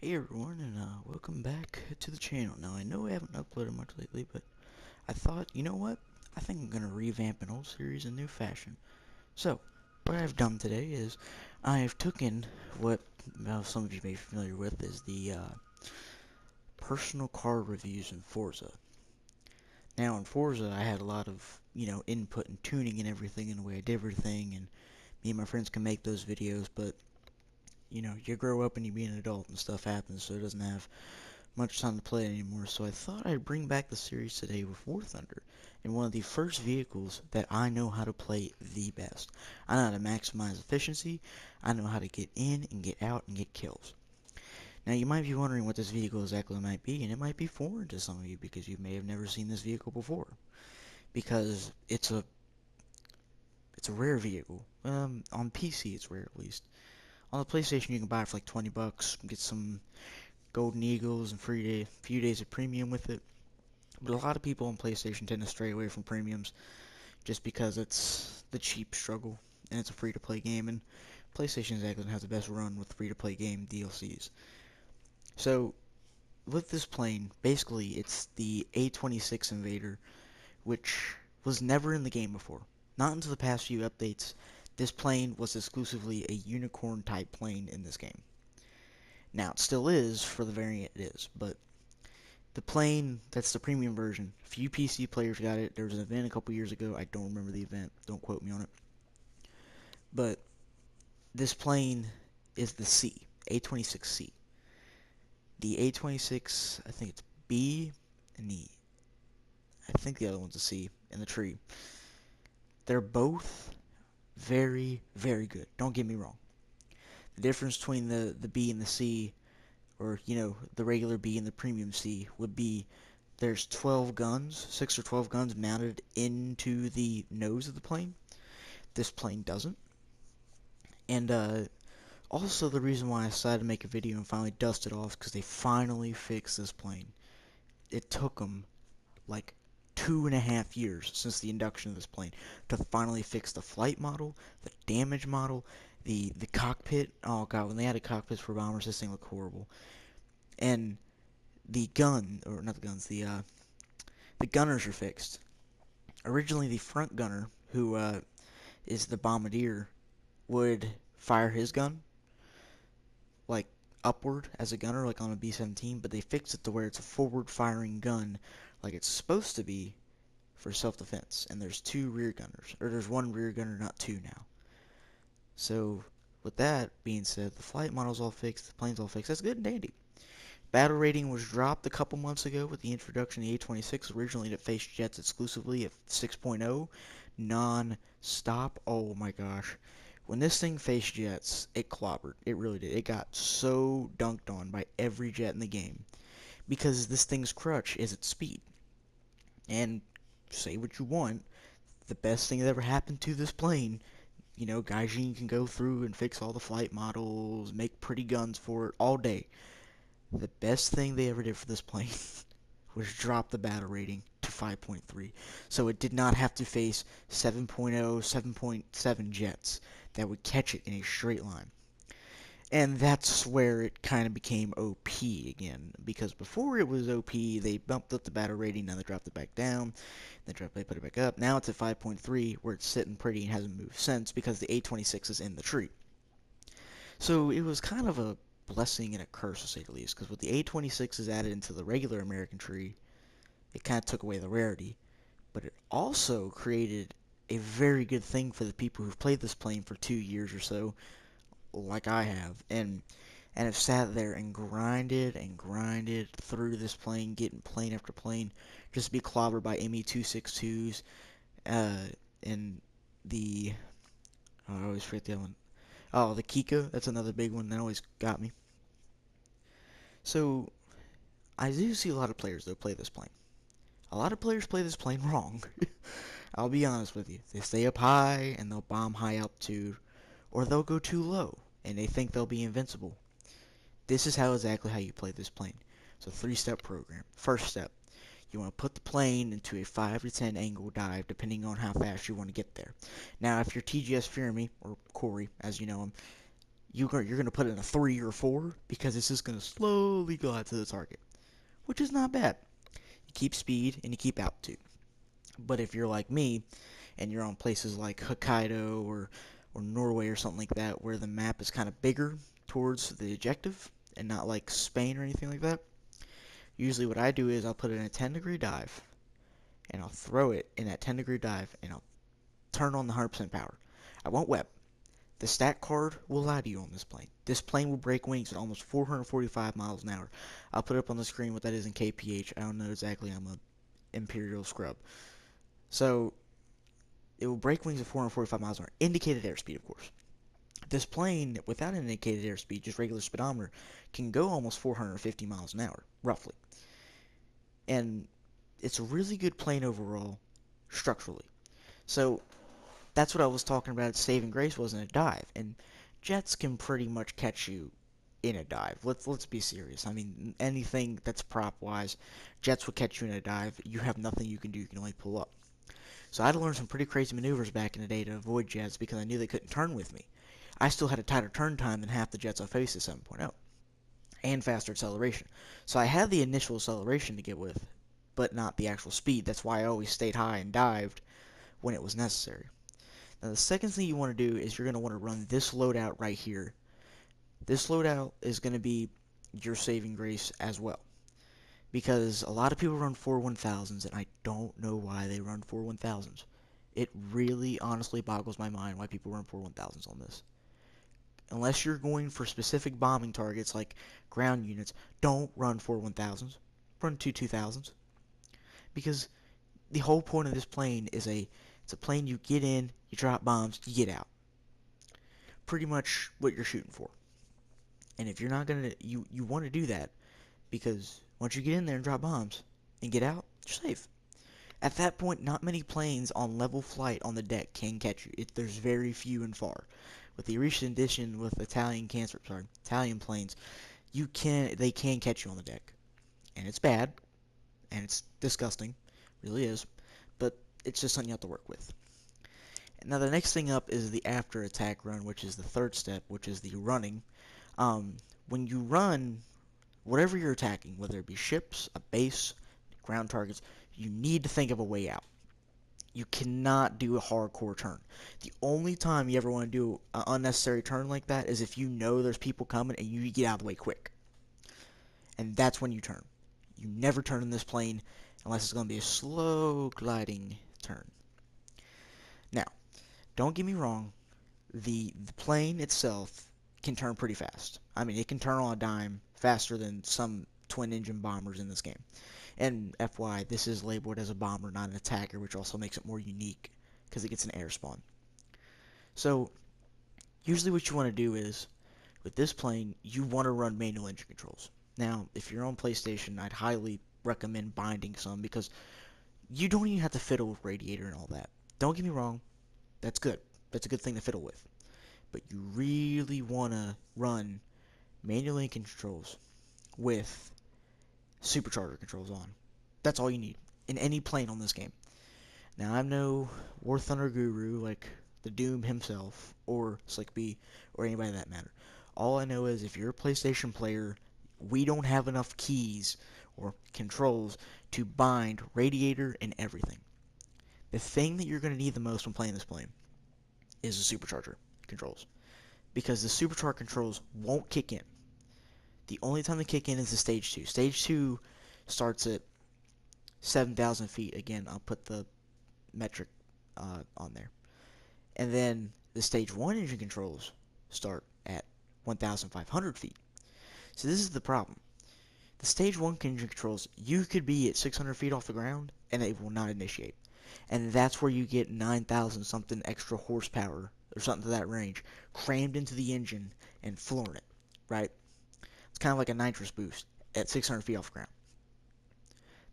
Hey everyone, and welcome back to the channel. Now, I know I haven't uploaded much lately, but I thought, you know what? I think I'm going to revamp an old series in new fashion. So, what I've done today is I've taken what some of you may be familiar with is the personal car reviews in Forza. Now, in Forza, I had a lot of, input and tuning and everything in the way I did everything, and me and my friends can make those videos, but you grow up and you be an adult and stuff happens, so it doesn't have much time to play anymore. So I thought I'd bring back the series today with War Thunder, and one of the first vehicles that I know how to play the best. I know how to maximize efficiency, I know how to get in and get out and get kills. Now you might be wondering what this vehicle exactly might be, and it might be foreign to some of you because you may have never seen this vehicle before. Because it's a rare vehicle. On PC it's rare at least. On the PlayStation you can buy it for like 20 bucks, get some Golden Eagles and few days of premium with it. But a lot of people on PlayStation tend to stray away from premiums just because it's the cheap struggle and it's a free-to-play game, and PlayStation exactly has the best run with free-to-play game DLCs. So with this plane, basically it's the A-26 Invader, which was never in the game before. Not until the past few updates, this plane was exclusively a unicorn-type plane in this game. Now, it still is for the variant it is, but the plane, that's the premium version. Few PC players got it. There was an event a couple years ago. I don't remember the event. Don't quote me on it. But this plane is the C, A-26C. The A-26, I think it's B, and I think the other one's a C, in the tree. They're both very, very good. Don't get me wrong. The difference between the B and the C, or, the regular B and the premium C, would be there's 12 guns, 6 or 12 guns mounted into the nose of the plane. This plane doesn't. And also the reason why I decided to make a video and finally dust it off, because they finally fixed this plane. It took them like 2.5 years since the induction of this plane to finally fix the flight model, the damage model, the cockpit. Oh god, when they added cockpits for bombers, this thing looked horrible. And the gun, or not the guns, the gunners are fixed. Originally, the front gunner, who is the bombardier, would fire his gun like upward as a gunner, like on a B-17, but they fixed it to where it's a forward-firing gun, like it's supposed to be for self-defense. And there's two rear gunners, or there's one rear gunner, not two now. So with that being said, the flight model's all fixed, the plane's all fixed. That's good and dandy. Battle rating was dropped a couple months ago with the introduction of the A-26. Originally, it faced jets exclusively at 6.0, non-stop. Oh my gosh. When this thing faced jets, it clobbered. It really did. It got so dunked on by every jet in the game. Because this thing's crutch is its speed. And say what you want, the best thing that ever happened to this plane, Gaijin can go through and fix all the flight models, make pretty guns for it all day. The best thing they ever did for this plane was drop the battle rating to 5.3. So it did not have to face 7.0, 7.7 jets that would catch it in a straight line. And that's where it kind of became OP again. Because before it was OP, they bumped up the battle rating, now they dropped it back down, they put it back up. Now it's at 5.3, where it's sitting pretty and hasn't moved since, because the A-26 is in the tree. So it was kind of a blessing and a curse, to say the least, because with the A-26 is added into the regular American tree, it kind of took away the rarity, but it also created a very good thing for the people who've played this plane for 2 years or so, like I have, and have sat there and grinded through this plane, getting plane after plane, just to be clobbered by ME-262s, and the, oh, I always forget the other one. Oh, the Kika, that's another big one that always got me. So, I do see a lot of players, though, play this plane. A lot of players play this plane wrong. I'll be honest with you. They stay up high, and they'll bomb high altitude, or they'll go too low, and they think they'll be invincible. This is exactly how you play this plane. It's a 3-step program. First step, you want to put the plane into a 5 to 10 angle dive, depending on how fast you want to get there. Now, if you're TGS Fear Me, or Corey, as you know him, you're going to put in a 3 or 4 because it's just going to slowly glide to the target, which is not bad. You keep speed and you keep altitude. But if you're like me and you're on places like Hokkaido or Norway or something like that where the map is kind of bigger towards the objective and not like Spain or anything like that, usually what I do is I'll put in a 10-degree dive and I'll throw it in that 10-degree dive and I'll turn on the 100% power. I won't web. The stat card will lie to you on this plane. This plane will break wings at almost 445 miles an hour. I'll put it up on the screen what that is in kph. I don't know exactly. I'm a imperial scrub. So it will break wings at 445 miles an hour. Indicated airspeed, of course. This plane, without an indicated airspeed, just regular speedometer, can go almost 450 miles an hour, roughly. And it's a really good plane overall, structurally. So that's what I was talking about. Saving grace wasn't a dive, and jets can pretty much catch you in a dive. Let's be serious. I mean, anything that's prop wise, jets will catch you in a dive. You have nothing you can do. You can only pull up. So I had to learn some pretty crazy maneuvers back in the day to avoid jets because I knew they couldn't turn with me. I still had a tighter turn time than half the jets I faced at 7.0 and faster acceleration. So I had the initial acceleration to get with, but not the actual speed. That's why I always stayed high and dived when it was necessary. Now the second thing you want to do is you're going to want to run this loadout right here. This loadout is going to be your saving grace as well. Because a lot of people run 4 1000s, and I don't know why they run 4 1000s. It really honestly boggles my mind why people run 4 1000s on this. Unless you're going for specific bombing targets like ground units, don't run 4 1000s. Run 2000s. Because the whole point of this plane is it's a plane you get in, you drop bombs, you get out. Pretty much what you're shooting for. And if you're not gonna, you want to do that because once you get in there and drop bombs and get out, you're safe. At that point, not many planes on level flight on the deck can catch you. There's very few and far. With the recent addition with Italian planes, they can catch you on the deck, and it's bad, and it's disgusting, really is. But it's just something you have to work with. Now the next thing up is the after attack run, which is the third step, which is the running. When you run, whatever you're attacking, whether it be ships, a base, ground targets, you need to think of a way out. You cannot do a hardcore turn. The only time you ever want to do an unnecessary turn like that is if you know there's people coming and you get out of the way quick. And that's when you turn. You never turn in this plane unless it's going to be a slow gliding turn. Now, don't get me wrong, the plane itself can turn pretty fast. I mean, it can turn on a dime faster than some twin-engine bombers in this game. And FYI, this is labeled as a bomber, not an attacker, which also makes it more unique because it gets an air spawn. So, usually what you want to do is, with this plane, you want to run manual engine controls. Now, if you're on PlayStation, I'd highly recommend binding some because you don't even have to fiddle with radiator and all that. Don't get me wrong, that's good. That's a good thing to fiddle with. But you really want to run manual engine controls with supercharger controls on. That's all you need in any plane on this game. Now, I'm no War Thunder guru like the Doom himself or Slick B or anybody of that matter. All I know is if you're a PlayStation player, we don't have enough keys or controls to bind radiator and everything. The thing that you're going to need the most when playing this plane is the supercharger controls. Because the supercharger controls won't kick in. The only time they kick in is the Stage 2. Stage 2 starts at 7,000 feet. Again, I'll put the metric on there. And then the Stage 1 engine controls start at 1,500 feet. So this is the problem. The Stage 1 engine controls, you could be at 600 feet off the ground, and it will not initiate. And that's where you get 9,000 something extra horsepower, or something to that range, crammed into the engine and flooring it, right? It's kind of like a nitrous boost at 600 feet off the ground.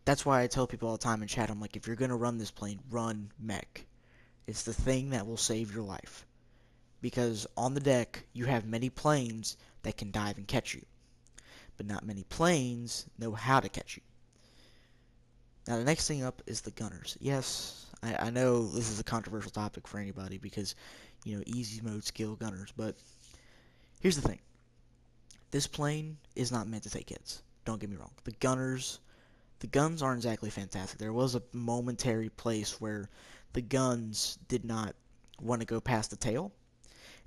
That's why I tell people all the time in chat, I'm like, if you're going to run this plane, run mech. It's the thing that will save your life. Because on the deck, you have many planes that can dive and catch you. But not many planes know how to catch you. Now, the next thing up is the gunners. Yes, I know this is a controversial topic for anybody because, easy mode skill gunners. But Here's the thing. This plane is not meant to take hits. Don't get me wrong. The guns aren't exactly fantastic. There was a momentary place where the guns did not want to go past the tail,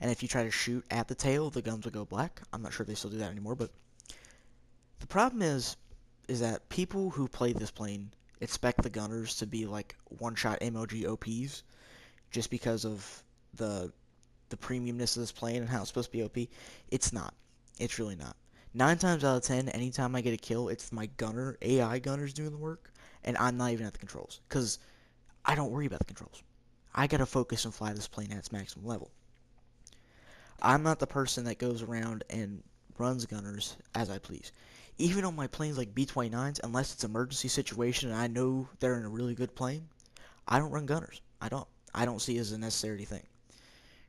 and if you try to shoot at the tail, the guns would go black. I'm not sure if they still do that anymore, but the problem is that people who play this plane expect the gunners to be like one-shot MLG OPs just because of the the premiumness of this plane and how it's supposed to be OP. It's not. It's really not. 9 times out of 10, anytime I get a kill, it's my gunner, AI gunners doing the work, and I'm not even at the controls. Because I don't worry about the controls. I gotta focus and fly this plane at its maximum level. I'm not the person that goes around and runs gunners as I please. Even on my planes like B-29s, unless it's an emergency situation and I know they're in a really good plane, I don't run gunners. I don't. I don't see it as a necessary thing.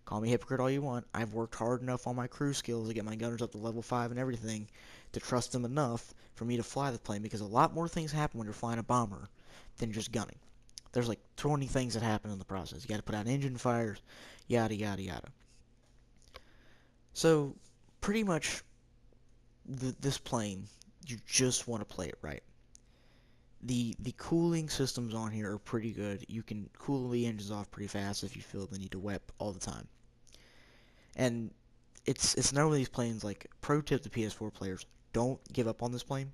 Call me hypocrite all you want. I've worked hard enough on my crew skills to get my gunners up to level 5 and everything to trust them enough for me to fly the plane, because a lot more things happen when you're flying a bomber than just gunning. There's like 20 things that happen in the process. You got to put out engine fires, yada yada yada. So pretty much this plane, you just want to play it right. The cooling systems on here are pretty good. You can cool the engines off pretty fast if you feel the need to wep all the time. And it's not one of these planes. Like, pro tip to PS4 players, don't give up on this plane.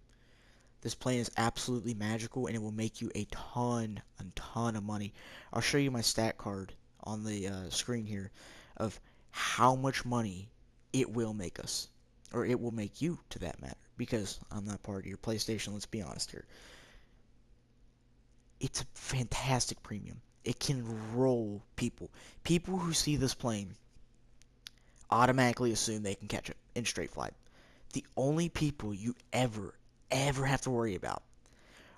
This plane is absolutely magical, and it will make you a ton of money. I'll show you my stat card on the screen here of how much money it will make us, or it will make you, to that matter, because I'm not part of your PlayStation, let's be honest here. It's a fantastic premium. It can roll people. People who see this plane automatically assume they can catch it in straight flight. The only people you ever have to worry about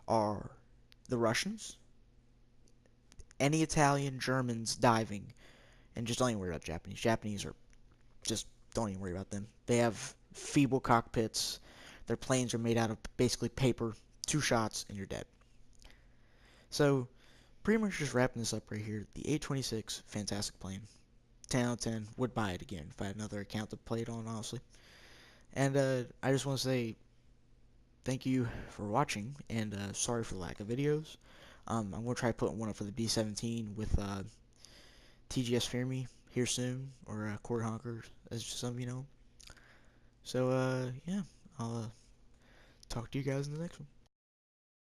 are the Russians, any Italian, Germans diving, and just don't even worry about Japanese. Japanese are just, don't even worry about them. They have feeble cockpits. Their planes are made out of basically paper. 2 shots and you're dead. So, pretty much just wrapping this up right here. The A-26, fantastic plane. 10 out of 10. Would buy it again if I had another account to play it on, honestly. And I just want to say thank you for watching, and sorry for the lack of videos. I'm going to try putting one up for the B-17 with TGS Fear Me here soon, or Court Honker, as some of you know. So, yeah, I'll talk to you guys in the next one.